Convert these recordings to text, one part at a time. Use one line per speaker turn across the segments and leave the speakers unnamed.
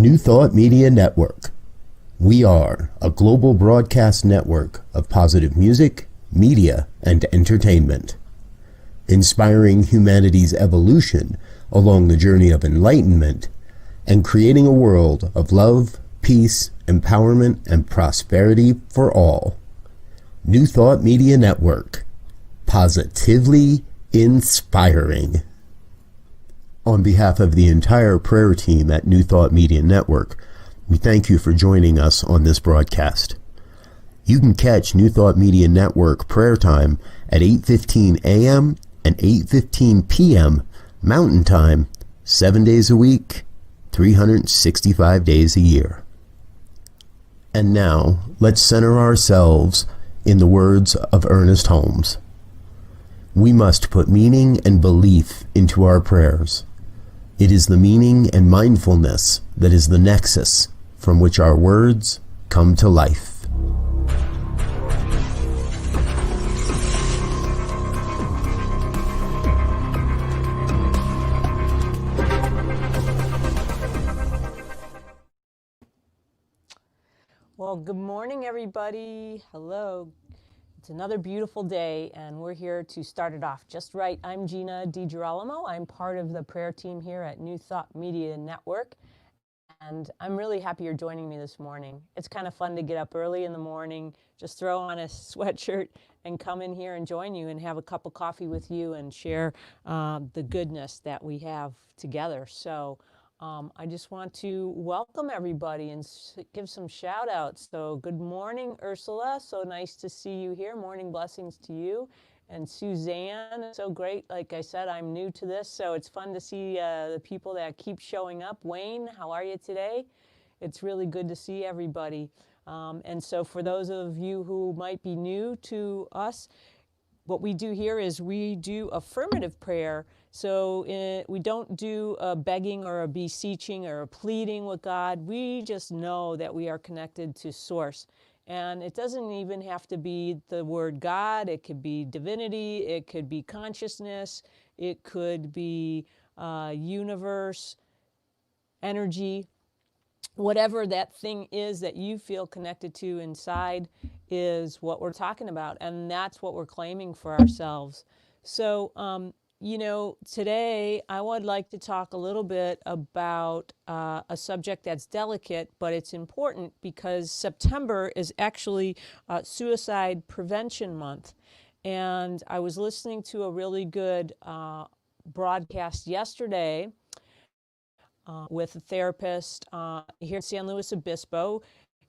New Thought Media Network. We are a global broadcast network of positive music, media, and entertainment, inspiring humanity's evolution along the journey of enlightenment and creating a world of love, peace, empowerment, and prosperity for all. New Thought Media Network. Positively inspiring. On behalf of the entire prayer team at New Thought Media Network, we thank you for joining us on this broadcast. You can catch New Thought Media Network prayer time at 8:15 a.m. and 8:15 p.m. Mountain Time, 7 days a week, 365 days a year. And now, let's center ourselves in the words of Ernest Holmes. We must put meaning and belief into our prayers. It is the meaning and mindfulness that is the nexus from which our words come to life.
Well, good morning, everybody. Hello. It's another beautiful day, and we're here to start it off just right. I'm Gina DeGirolamo. I'm part of the prayer team here at New Thought Media Network, and I'm really happy you're joining me this morning. It's kind of fun to get up early in the morning, just throw on a sweatshirt and come in here and join you and have a cup of coffee with you and share the goodness that we have together. So I just want to welcome everybody and give some shout outs. So good morning, Ursula. So nice to see you here. Morning blessings to you. And Suzanne, so great. Like I said, I'm new to this, so it's fun to see the people that keep showing up. Wayne, how are you today? It's really good to see everybody. And so for those of you who might be new to us, what we do here is we do affirmative prayer. So we don't do a begging or a beseeching or a pleading with God. We just know that we are connected to Source. And it doesn't even have to be the word God. It could be divinity. It could be consciousness. It could be universe, energy. Whatever that thing is that you feel connected to inside is what we're talking about, and that's what we're claiming for ourselves. So, today I would like to talk a little bit about a subject that's delicate, but it's important because September is actually Suicide Prevention Month. And I was listening to a really good broadcast yesterday with a therapist here in San Luis Obispo.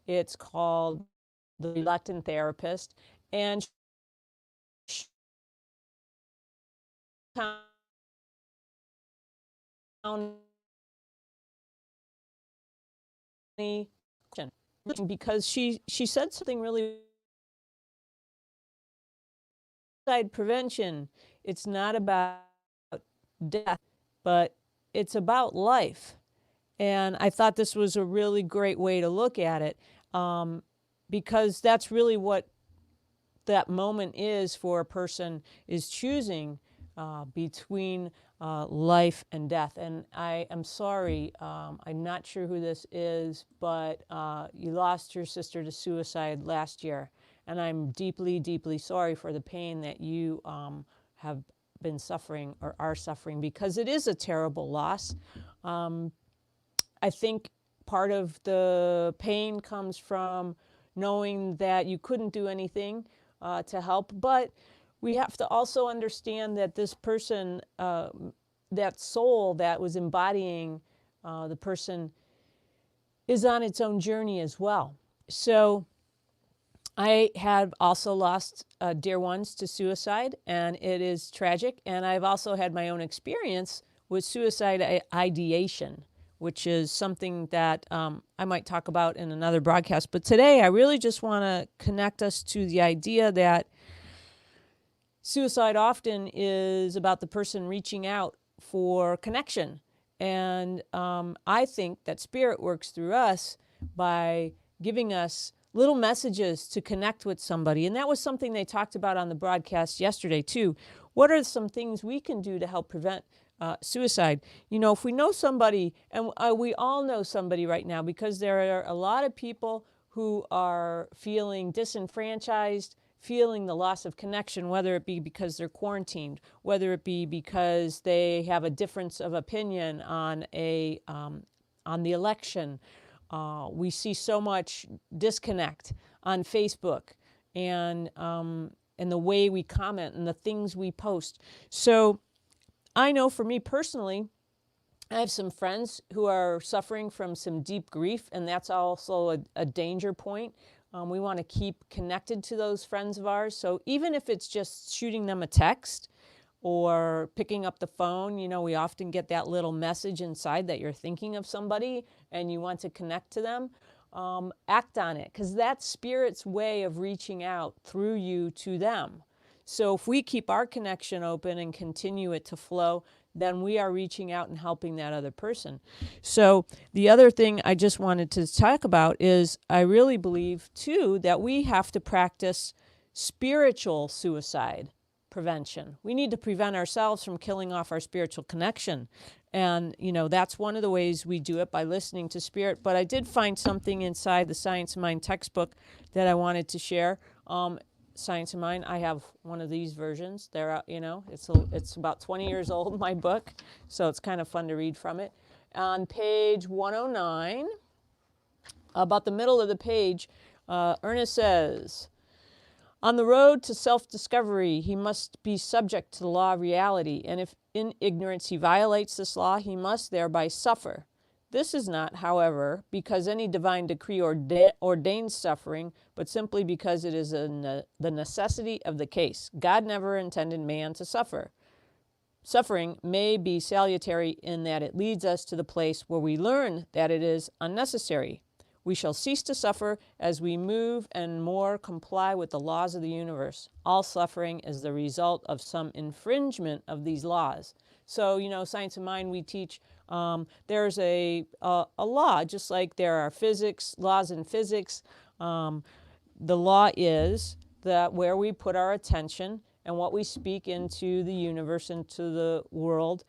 It's called The Reluctant Therapist. And because she said something really suicide prevention. It's not about death, but it's about life. And I thought this was a really great way to look at it, because that's really what that moment is for a person, is choosing between life and death. And I am sorry, I'm not sure who this is, but you lost your sister to suicide last year. And I'm deeply, deeply sorry for the pain that you have been suffering or are suffering, because it is a terrible loss. I think part of the pain comes from knowing that you couldn't do anything to help, but we have to also understand that this person, that soul that was embodying the person, is on its own journey as well. So I have also lost dear ones to suicide, and it is tragic. And I've also had my own experience with suicide ideation, which is something that I might talk about in another broadcast. But today I really just want to connect us to the idea that suicide often is about the person reaching out for connection. And I think that Spirit works through us by giving us little messages to connect with somebody. And that was something they talked about on the broadcast yesterday too. What are some things we can do to help prevent suicide. If we know somebody, and we all know somebody right now, because there are a lot of people who are feeling disenfranchised, feeling the loss of connection, whether it be because they're quarantined, whether it be because they have a difference of opinion on the election. We see so much disconnect on Facebook and the way we comment and the things we post. So I know for me personally, I have some friends who are suffering from some deep grief, and that's also a danger point. We want to keep connected to those friends of ours. So even if it's just shooting them a text or picking up the phone, we often get that little message inside that you're thinking of somebody and you want to connect to them. Act on it, because that's Spirit's way of reaching out through you to them. So if we keep our connection open and continue it to flow, then we are reaching out and helping that other person. So the other thing I just wanted to talk about is I really believe, too, that we have to practice spiritual suicide prevention. We need to prevent ourselves from killing off our spiritual connection. And, that's one of the ways we do it, by listening to Spirit. But I did find something inside the Science of Mind textbook that I wanted to share. Science of Mind, I have one of these versions. They're, it's about 20 years old, my book, so it's kind of fun to read from it. On page 109, about the middle of the page, Ernest says, on the road to self-discovery, he must be subject to the law of reality, and if in ignorance he violates this law, he must thereby suffer. This is not, however, because any divine decree ordains suffering, but simply because it is the necessity of the case. God never intended man to suffer. Suffering may be salutary in that it leads us to the place where we learn that it is unnecessary. We shall cease to suffer as we move and more comply with the laws of the universe. All suffering is the result of some infringement of these laws. So, Science of Mind, we teach there's a law, just like there are laws in physics. The law is that where we put our attention and what we speak into the universe, into the world,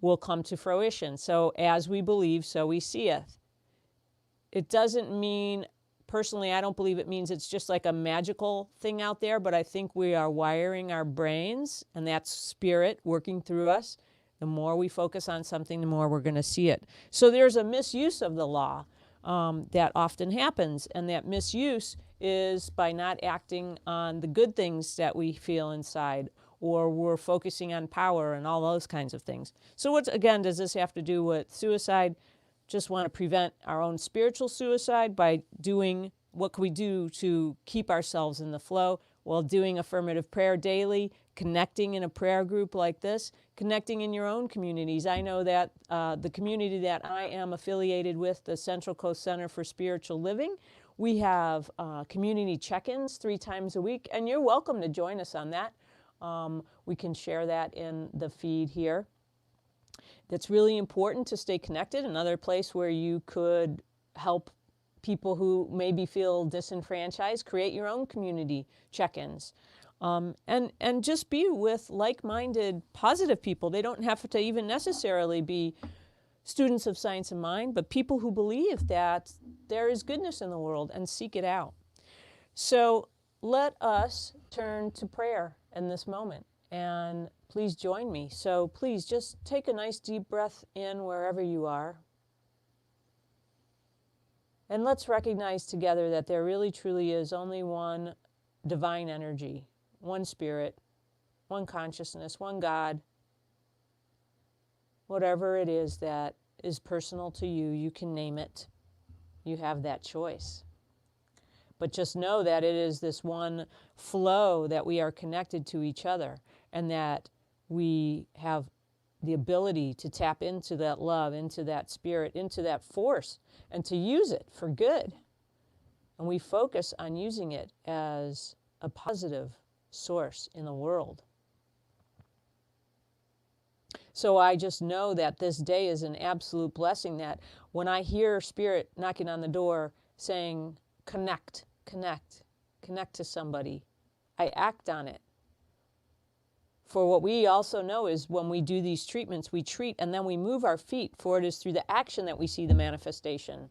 will come to fruition. So as we believe, so we seeth. It doesn't mean, personally, I don't believe it means it's just like a magical thing out there, but I think we are wiring our brains, and that's Spirit working through us. The more we focus on something, the more we're going to see it. So there's a misuse of the law that often happens, and that misuse is by not acting on the good things that we feel inside, or we're focusing on power and all those kinds of things. So what, again, does this have to do with suicide? Just want to prevent our own spiritual suicide by doing, what can we do to keep ourselves in the flow? Well, doing affirmative prayer daily, connecting in a prayer group like this, connecting in your own communities. I know that the community that I am affiliated with, the Central Coast Center for Spiritual Living, we have community check-ins 3 times a week, and you're welcome to join us on that. We can share that in the feed here. That's really important to stay connected. Another place where you could help people who maybe feel disenfranchised, create your own community check-ins. And just be with like-minded, positive people. They don't have to even necessarily be students of Science of Mind, but people who believe that there is goodness in the world and seek it out. So let us turn to prayer in this moment, and please join me. So please just take a nice deep breath in wherever you are. And let's recognize together that there really truly is only one divine energy, one spirit, one consciousness, one God. Whatever it is that is personal to you, you can name it. You have that choice. But just know that it is this one flow, that we are connected to each other, and that we have the ability to tap into that love, into that spirit, into that force, and to use it for good. And we focus on using it as a positive source in the world. So I just know that this day is an absolute blessing, that when I hear Spirit knocking on the door saying, connect, connect, connect to somebody, I act on it. For what we also know is when we do these treatments, we treat and then we move our feet, for it is through the action that we see the manifestation.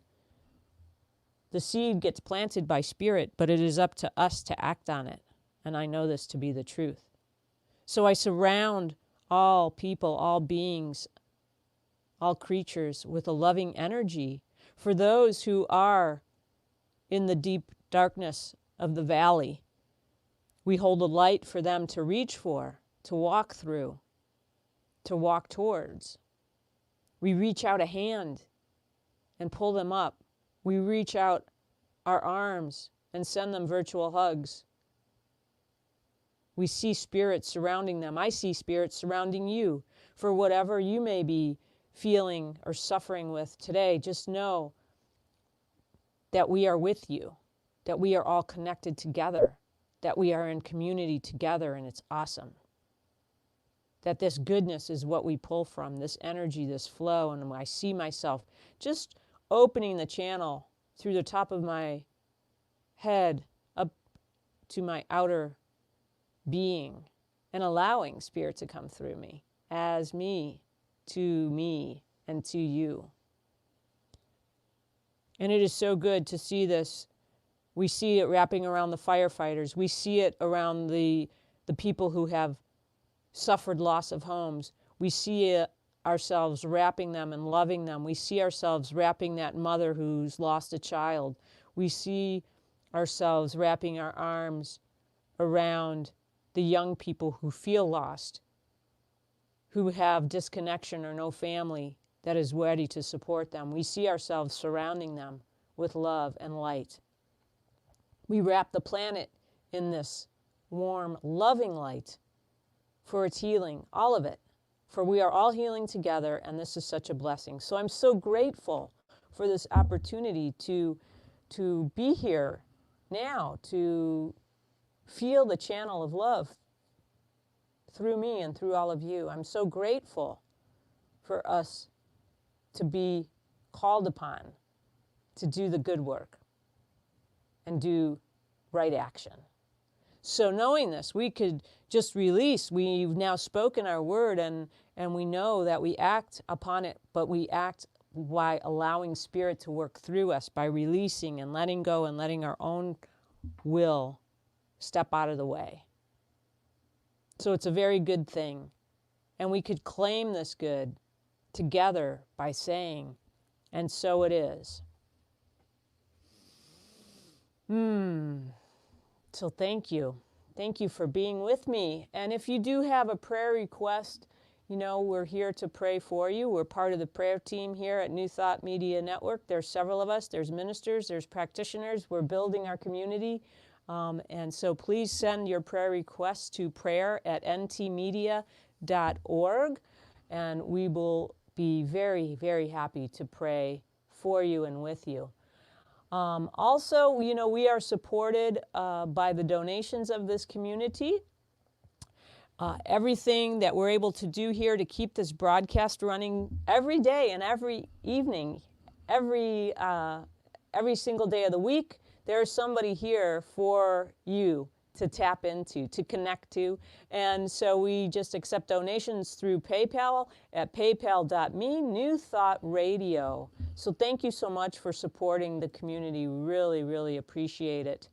The seed gets planted by spirit, but it is up to us to act on it. And I know this to be the truth. So I surround all people, all beings, all creatures with a loving energy. For those who are in the deep darkness of the valley, we hold a light for them to reach for, to walk through, to walk towards. We reach out a hand and pull them up. We reach out our arms and send them virtual hugs. We see spirits surrounding them. I see spirits surrounding you. For whatever you may be feeling or suffering with today, just know that we are with you, that we are all connected together, that we are in community together, and it's awesome. That this goodness is what we pull from, this energy, this flow, and I see myself just opening the channel through the top of my head up to my outer being and allowing spirit to come through me, as me, and to you. And it is so good to see this. We see it wrapping around the firefighters. We see it around the people who have suffered loss of homes. We see ourselves wrapping them and loving them. We see ourselves wrapping that mother who's lost a child. We see ourselves wrapping our arms around the young people who feel lost, who have disconnection or no family that is ready to support them. We see ourselves surrounding them with love and light. We wrap the planet in this warm, loving light for its healing, all of it. For we are all healing together, and this is such a blessing. So I'm so grateful for this opportunity to be here now, to feel the channel of love through me and through all of you. I'm so grateful for us to be called upon to do the good work and do right action. So knowing this, we could just release. We've now spoken our word, and we know that we act upon it, but we act by allowing spirit to work through us, by releasing and letting go and letting our own will step out of the way. So it's a very good thing. And we could claim this good together by saying, and so it is. So thank you. Thank you for being with me. And if you do have a prayer request, you know, we're here to pray for you. We're part of the prayer team here at New Thought Media Network. There's several of us. There's ministers. There's practitioners. We're building our community. And so please send your prayer requests to prayer@ntmedia.org. And we will be very, very happy to pray for you and with you. Also, you know, we are supported by the donations of this community. Everything that we're able to do here to keep this broadcast running every day and every evening, every single day of the week, there's somebody here for you to tap into, to connect to. And so we just accept donations through PayPal at paypal.me, New Thought Radio. So thank you so much for supporting the community. Really, really appreciate it.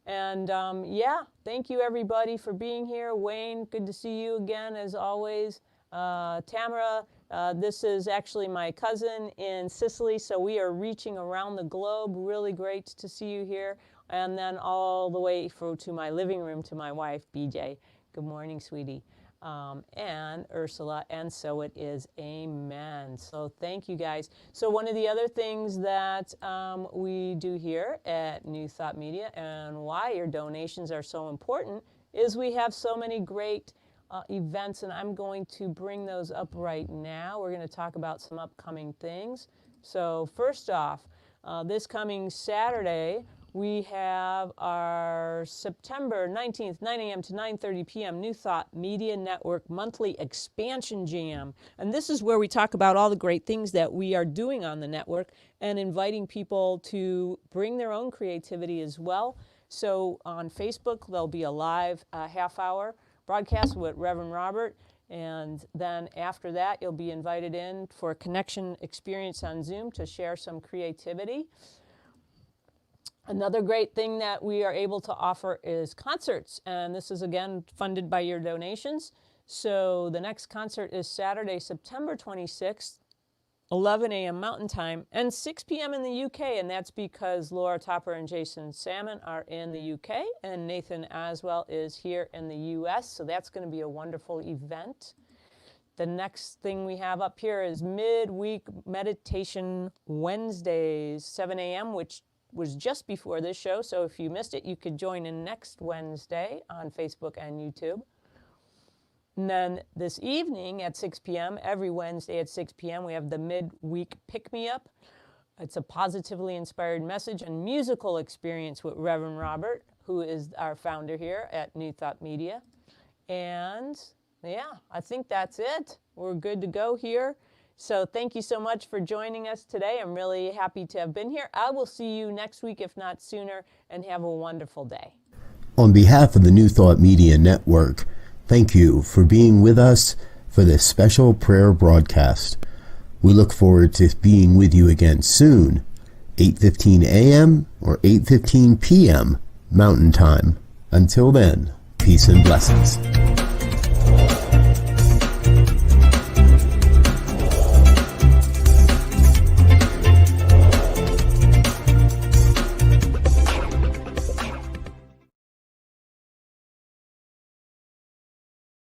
And yeah, thank you everybody for being here. Wayne, good to see you again as always. Tamara, this is actually my cousin in Sicily, so we are reaching around the globe. Really great to see you here. And then all the way to my living room to my wife, BJ. Good morning, sweetie. And Ursula, and so it is, amen. So thank you guys. So one of the other things that we do here at New Thought Media, and why your donations are so important, is we have so many great events, and I'm going to bring those up right now. We're going to talk about some upcoming things. So first off, this coming Saturday, we have our September 19th, 9 a.m. to 9:30 p.m. New Thought Media Network monthly expansion jam. And this is where we talk about all the great things that we are doing on the network and inviting people to bring their own creativity as well. So on Facebook, there'll be a live half hour broadcast with Reverend Robert. And then after that, you'll be invited in for a connection experience on Zoom to share some creativity. Another great thing that we are able to offer is concerts. And this is, again, funded by your donations. So the next concert is Saturday, September 26th, 11 a.m. Mountain Time, and 6 p.m. in the UK. And that's because Laura Topper and Jason Salmon are in the UK, and Nathan Aswell is here in the US. So that's going to be a wonderful event. The next thing we have up here is midweek meditation Wednesdays, 7 a.m., which was just before this show. So if you missed it, you could join in next Wednesday on Facebook and YouTube. And then this evening at 6 p.m., every Wednesday at 6 p.m., we have the midweek pick-me-up. It's a positively inspired message and musical experience with Reverend Robert, who is our founder here at New Thought Media. And yeah, I think that's it. We're good to go here. So thank you so much for joining us today. I'm really happy to have been here. I will see you next week, if not sooner, and have a wonderful day.
On behalf of the New Thought Media Network, thank you for being with us for this special prayer broadcast. We look forward to being with you again soon, 8:15 a.m. or 8:15 p.m. Mountain Time. Until then, peace and blessings.